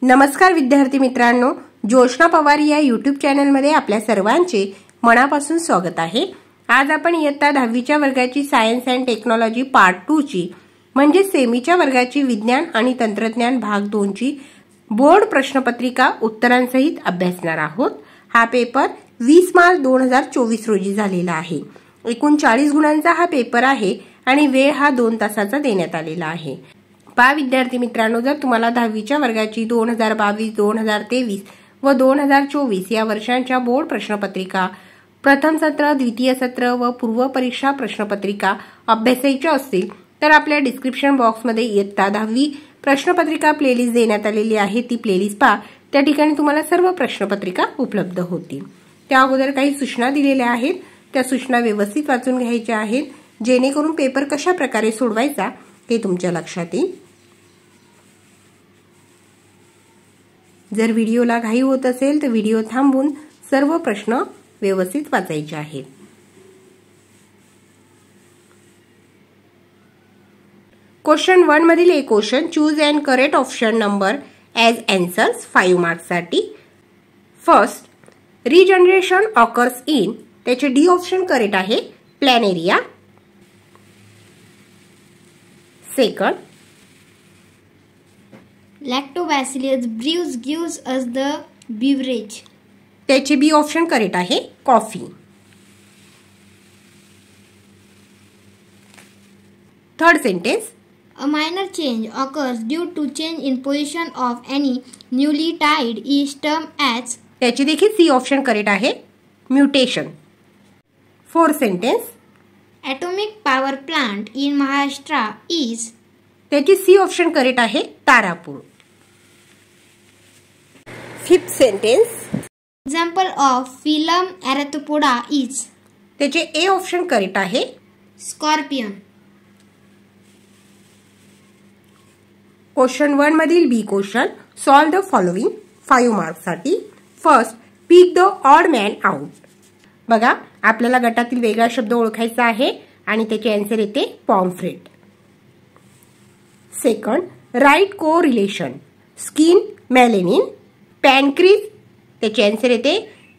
नमस्कार विद्यार्थी मित्रांनो, जोशना पवार या YouTube चॅनलमध्ये आपल्या सर्वांचे मनापासून स्वागत आहे। आज आपण इयत्ता 10वीच्या वर्गाची सायन्स अँड टेक्नॉलॉजी पार्ट 2 ची म्हणजे सेमीच्या वर्गाची विज्ञान आणि तंत्रज्ञान भाग 2 ची बोर्ड प्रश्नपत्रिका उत्तरांसहित अभ्यासणार आहोत। हा पेपर 20 मार्च 2024 रोजी झालेला आहे। एकूण 40 गुणांचा हा पेपर आहे आणि वेळ हा 2 तासाचा देण्यात आलेला आहे। पहा विद्यार्थी मित्रांनो, जर तुम्हाला 10वीच्या वर्गाची 2022, 2023 व 2024 या वर्षांच्या बोर्ड प्रश्नपत्रिका, प्रथम सत्र, द्वितीय सत्र व पूर्व परीक्षा प्रश्नपत्रिका अभ्यासायच्या असतील तर आपल्या डिस्क्रिप्शन बॉक्समध्ये इयत्ता 10वी प्रश्नपत्रिका प्लेलिस्ट देण्यात आलेली आहे। ती प्लेलिस्ट पहा, त्या ठिकाणी तुम्हाला सर्व प्रश्नपत्रिका उपलब्ध होतील। त्या अगोदर काही सूचना दिलेल्या आहेत, त्या सूचना व्यवस्थित वाचून घ्यायच्या आहेत जेणेकरून पेपर कशा प्रकारे सोडवायचा हे तुमच्या लक्षात येईल। जर व्हिडिओला घाई होत असेल तर व्हिडिओ थांबवून सर्व प्रश्न व्यवस्थित वाचायचे आहेत। क्वेश्चन 1 मधील एक question, choose and correct option number as answers 5 marks साठी। फर्स्ट, रिजनरेशन ऑकर्स इन, त्याचे डी ऑप्शन करेक्ट आहे, planaria. Second, Lactobacillus brews gives us the beverage. त्याचे बी ऑप्शन करेक्ट आहे, coffee. Third sentence, A minor change occurs due to change in position of any newly tied is termed as. त्याचे देखील C option correct आहे, mutation. Fourth sentence, Atomic power plant in Maharashtra is. त्याची C option correct आहे, Tarapur. Fifth sentence, Example of phylum Arthropoda is. त्याचे A option correct आहे, Scorpion. Question 1 मधील B question, solve the following 5 marks साठी। First, pick the odd man out. बघा, आपल्याला गटातील वेगळा शब्द ओळखायचा आहे आणि त्याचे आन्सर येते पॉम्फ्रेट। सेकंड, राईट को रिलेशन, स्किन मेलेनिन, पॅनक्रीज, त्याचे आन्सर येते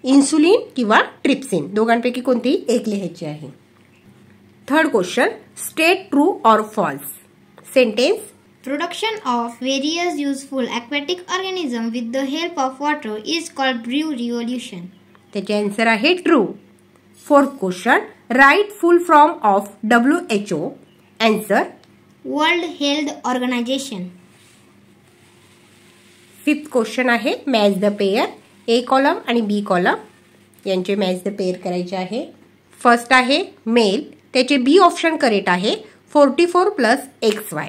इन्सुलिन किंवा ट्रिप्सिन, दोघांपैकी कोणतीही एक लिहायची आहे। थर्ड क्वेश्चन, स्टेट ट्रू और false. Sentence, Production of various useful aquatic organisms with the help of water is called brew revolution. त्याचे आन्सर आहे true. Fourth question, write full form of WHO। Answer, World Health Organization. Fifth question आहे, match the pair. A column आणि B column यांचे match the pair करायचे आहे। First आहे mail, त्याचे बी option correct आहे, 44 + XY।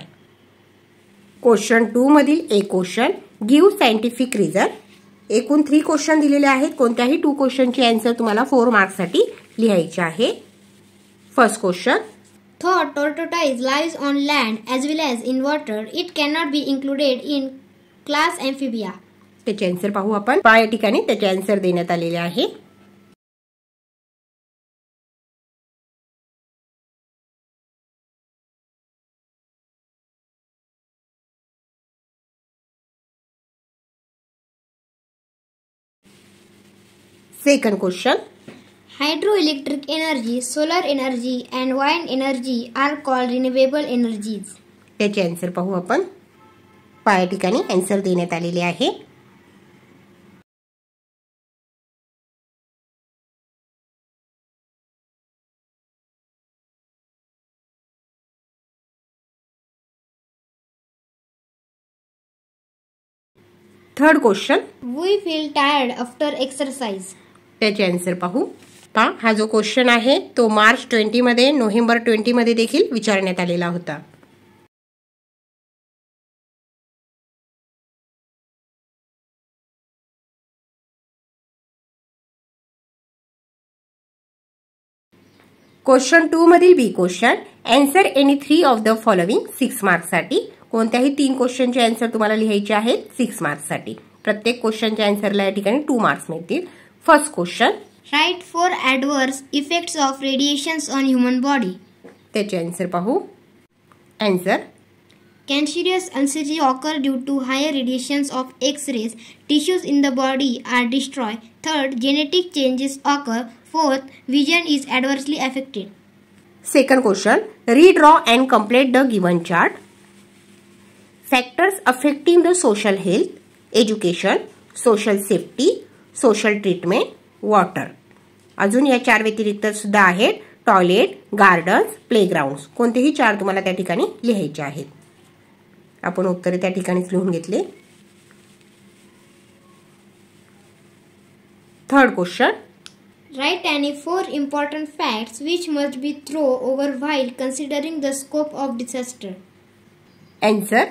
क्वेश्चन 2 मधील एक क्वेश्चन, गिव्ह सायंटिफिक रिझन। एकूण 3 क्वेश्चन दिलेले आहेत, कोणत्याही 2 क्वेश्चनची आन्सर तुम्हाला 4 मार्क्स साठी लिहायचे आहे। First question, Though tortoise lives on land as well as in water, it cannot be included in class amphibia. त्याचे आन्सर पाहू आपण। या ठिकाणी त्याचे आन्सर देण्यात आलेले आहे। Second question, Hydroelectric energy, solar energy and wind energy are called renewable energies. त्याचे आन्सर पाहू आपण। या ठिकाणी आन्सर देण्यात आलेले आहे। Third question, We feel tired after exercise. त्याचे आन्सर पाहू। पहा, हा जो क्वेश्चन आहे तो मार्च 20 मध्ये, नोव्हेंबर 20 मध्ये देखील विचारण्यात आलेला होता। क्वेश्चन 2 मधील B question, answer any 3 of the following 6 marks साठी। कोणत्याही 3 क्वेश्चनचे आन्सर तुम्हाला लिहायचे आहेत 6 मार्क्स साठी। प्रत्येक क्वेश्चनच्या आन्सरला या ठिकाणी 2 मार्क्स मिळतील। First question, Write 4 adverse effects of radiations on human body. त्याचे आन्सर पाहू। Answer, Cancerous ulcers occur due to higher radiations of X-rays. Tissues in the body are destroyed. Third, genetic changes occur. Fourth, vision is adversely affected. Second question, redraw and complete the given chart. Factors affecting the social health, education, social safety, social treatment, water. अजून या 4 व्यतिरिक्त सुद्धा आहेत toilet, gardens, playgrounds. कोणतेही 4 तुम्हाला त्या ठिकाणी लिहायचे आहेत. आपण उत्तरे त्या ठिकाणीच लिहून घेतले. Third question, Write any 4 important facts which must be thrown over while considering the scope of disaster. Answer.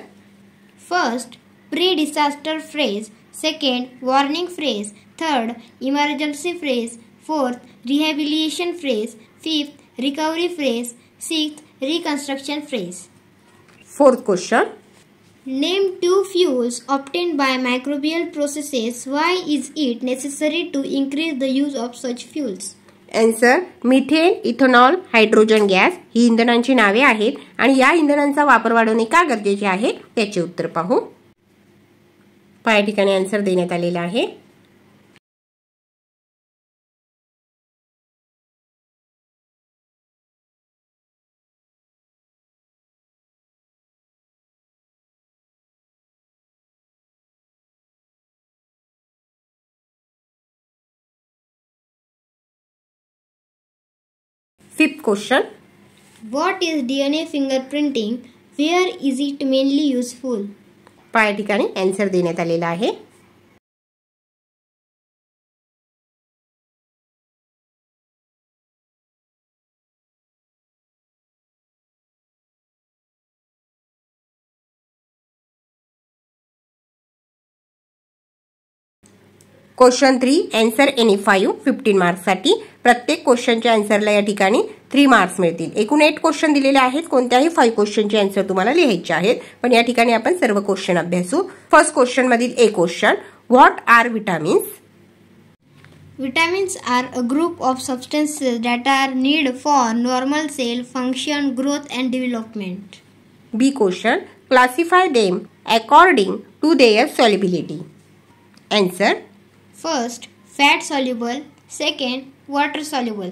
First, pre-disaster phrase. Second, warning phrase. Third, emergency phrase. Fourth, rehabilitation phrase. Fifth, recovery phrase. Sixth, reconstruction phrase. Fourth question. Name 2 fuels obtained by microbial processes. Why is it necessary to increase the use of such fuels? Answer. Methane, ethanol, hydrogen gas ही इंधनांची नावे आहेत आणि या इंधनांचा वापर वाढवणे का गरजेचे आहे त्याचे उत्तर पाहू. या ठिकाणी आन्सर देण्यात आलेला आहे. Fifth question. What is DNA fingerprinting? Where is it mainly useful? या ठिकाणी आन्सर देण्यात आलेला आहे. क्वेश्चन 3 आन्सर एनी 5 15 मार्क्स साठी. प्रत्येक क्वेश्चनच्या आन्सरला या ठिकाणी 3 मार्क्स मिळतील. एकूण 8 क्वेश्चन दिलेले आहेत. कोणत्याही 5 क्वेश्चनचे आन्सर तुम्हाला लिहायचे आहेत, पण या ठिकाणी आपण सर्व क्वेश्चन अभ्यासू. फर्स्ट क्वेश्चन मधील A question, what are vitamins? Vitamins are a group of substances that are needed for normal cell function, growth and development. B question, classify them according to their solubility. Answer. First, fat soluble. Second, water soluble.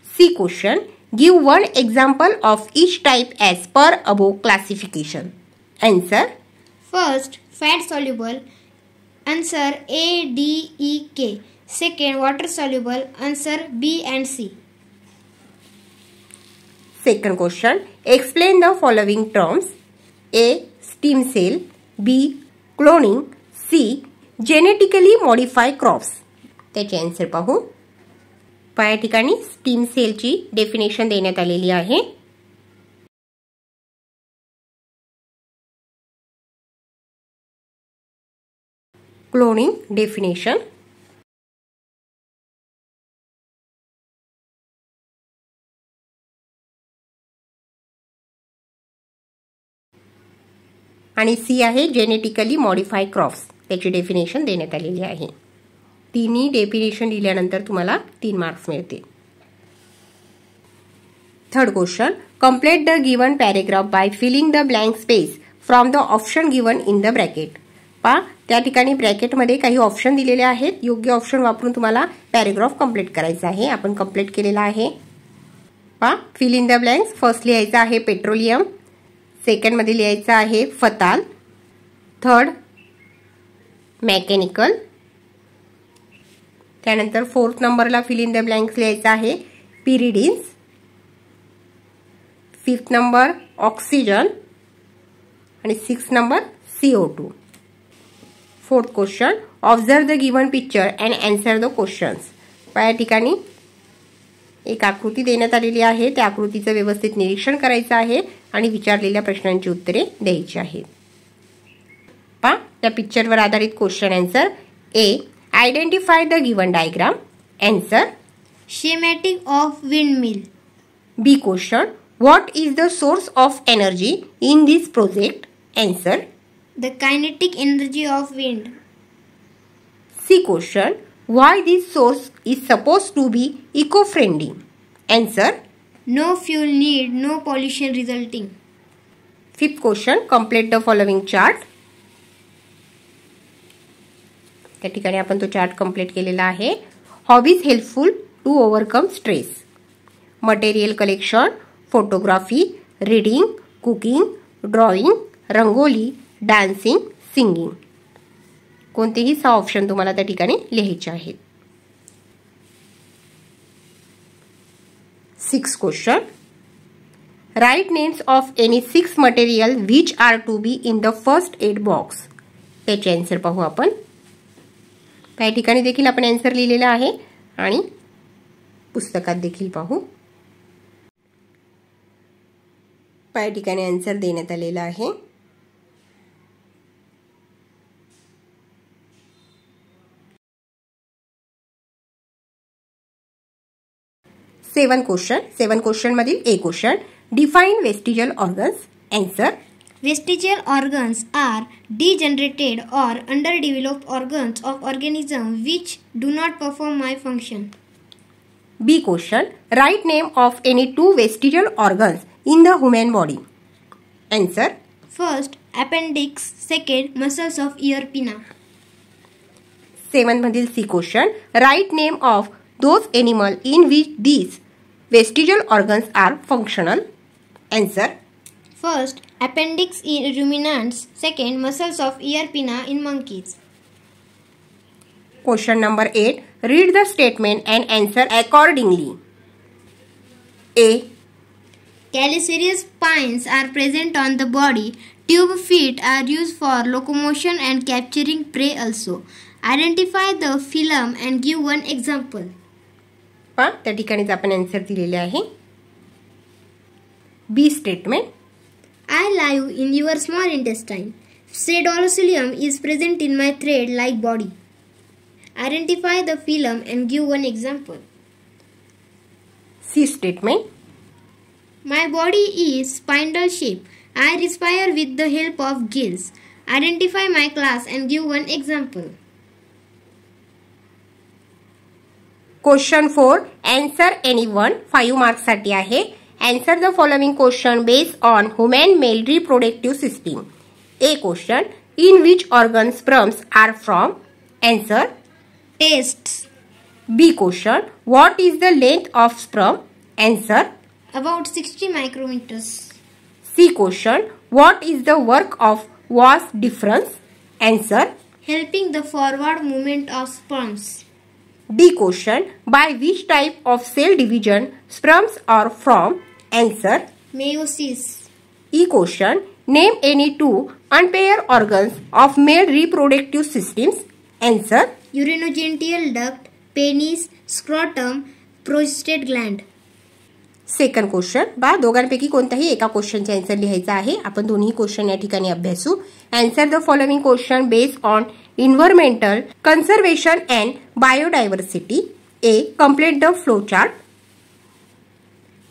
C question, give one example of each type as per above classification. Answer. First, fat soluble. Answer A, D, E, K. Second, water soluble. Answer B and C. Second question, explain the following terms. A, stem cell. B, cloning. C, genetically modify crops. त्याचे answer पाहू. या ठिकाणी steam सेलची definition देण्यात आलेली आहे. Cloning definition. आणि C आहे जेनेटिकली मॉडिफाय क्रॉप्स. त्याची डेफिनेशन देण्यात आलेली आहे. तिन्ही डेफिनेशन दिल्यानंतर तुम्हाला 3 मार्क्स मिळतील. Third question, complete the given paragraph by filling the blank space from the option given in the bracket. त्या ठिकाणी ब्रॅकेटमध्ये काही ऑप्शन दिलेले आहेत. योग्य ऑप्शन वापरून तुम्हाला पॅरेग्राफ कंप्लीट करायचा आहे. आपण कंप्लीट केलेला आहे. Fill in the blanks. First लिहायचं आहे पेट्रोलियम. सेकंड मध्ये लिहायचं आहे फताल. Third mechanical. त्यानंतर फोर्थ नंबरला फिल इन द ब्लँक्स लिहायचं आहे पिरिडिन्स. फिफ्थ नंबर ऑक्सिजन आणि 6th number CO2. Fourth question, observe the given picture and answer the questions. या ठिकाणी एक आकृती देण्यात आलेली आहे. त्या आकृतीचं व्यवस्थित निरीक्षण करायचं आहे आणि विचारलेल्या प्रश्नांची उत्तरे द्यायची आहेत. त्या पिक्चरवर आधारित question answer. A, identify the given diagram. Answer schematic of windmill. B question, what is the source of energy in this project. Answer The kinetic energy of wind. C question, why this source is suppose to be eco friendly. Answer No fuel need, no pollution resulting. 5th question, complete the following chart. त्या ठिकाणी आपण तो chart complete केलेला आहे. Hobbies helpful to overcome stress. Material collection, photography, reading, cooking, drawing, rangoli, dancing, singing. कोणतेही 6 option तुम्हाला त्या ठिकाणी लिहायचे आहेत. 6th question, write names of any 6 material which are to be in the first aid box. त्याचे answer पाहू आपण. त्या ठिकाणी देखील आपण आन्सर लिहिलेला आहे आणि पुस्तकात देखील पाहू. त्या ठिकाणी आन्सर देण्यात आलेला आहे. सेवन क्वेश्चन मधील A question, define vestigial organs. Answer, vestigial organs are degenerated or underdeveloped organs of organism which do not perform my function. B question, write name of any 2 vestigial organs in the human body. Answer, first appendix, second muscles of ear pinna. 7th मधील C question, write name of those animal in which these vestigial organs are functional. Answer, first appendix in ruminants, second muscles of ear pinna in monkeys. Question number 8, read the statement and answer accordingly. A, Calyceres spines are present on the body. Tube feet are used for locomotion and capturing prey also. Identify the phylum and give one example. त्या ठिकाणीच आपण answer दिलेले आहे. बी statement, I live in your small intestine. Pseudocilium is present in my thread-like body. Identify the phylum and give one example. C statement, my body is spindle shape. I respire with the help of gills. Identify my class and give one example. Question 4, answer any one. 5 marks साठी आहे. Answer the following question based on human male reproductive system. A question, in which organ sperms are from? Answer, Testes. B question, what is the length of sperm? Answer, About 60 micrometers. C question, what is the work of vas deferens? Answer, Helping the forward movement of sperms. D question, by which type of cell division sperms are from? Answer, Meiosis. E question, name any 2 unpaired organs of male reproductive systems. Answer, Urinogenital duct, penis, scrotum, prostate gland. Second question, बा दोघांपैकी कोणताही एका क्वेश्चनचे answer लिहायचा आहे. आपण दोन्ही question या ठिकाणी अभ्यासू. Answer the following question based on environmental conservation and biodiversity. A, complete the flow chart.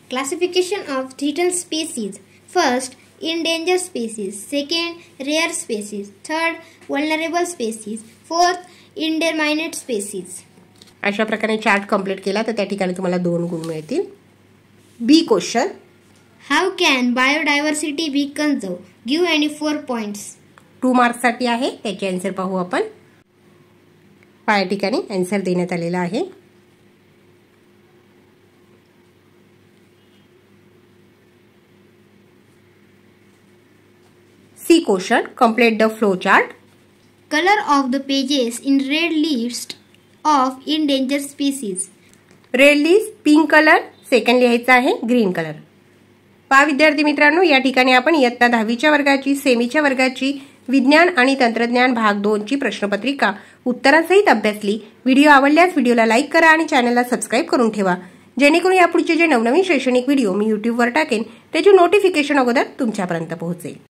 Classification of threatened species. First, endangered species. Second, rare species. Third, vulnerable species. Fourth, indeterminate species. अशा प्रकारे chart complete केला तर त्या ठिकाणी तुम्हाला 2 गुण मिळतील. बी question, How can biodiversity be conserved? Give any 4 points. 2 marks साठी आहे. त्याचे आन्सर पाहू आपण. या ठिकाणी आन्सर देण्यात आलेला आहे. C question, complete the flow chart. Color of the pages in red list of endangered species. Red list pink colour, second लिहायचा आहे ग्रीन कलर. पहा विद्यार्थी मित्रांनो, या ठिकाणी आपण इयत्ता 10वीच्या वर्गाची सेमीच्या वर्गाची विज्ञान आणि तंत्रज्ञान भाग 2 ची प्रश्नपत्रिका उत्तरासहित अभ्यासली. व्हिडिओ आवडल्यास व्हिडिओला लाईक करा आणि चॅनलला सबस्क्राईब करून ठेवा, जेणेकरून यापुढचे जे नवनवीन शैक्षणिक व्हिडिओ मी YouTube वर टाकेन त्याची नोटिफिकेशन अगोदर तुमच्यापर्यंत पोहोचेल.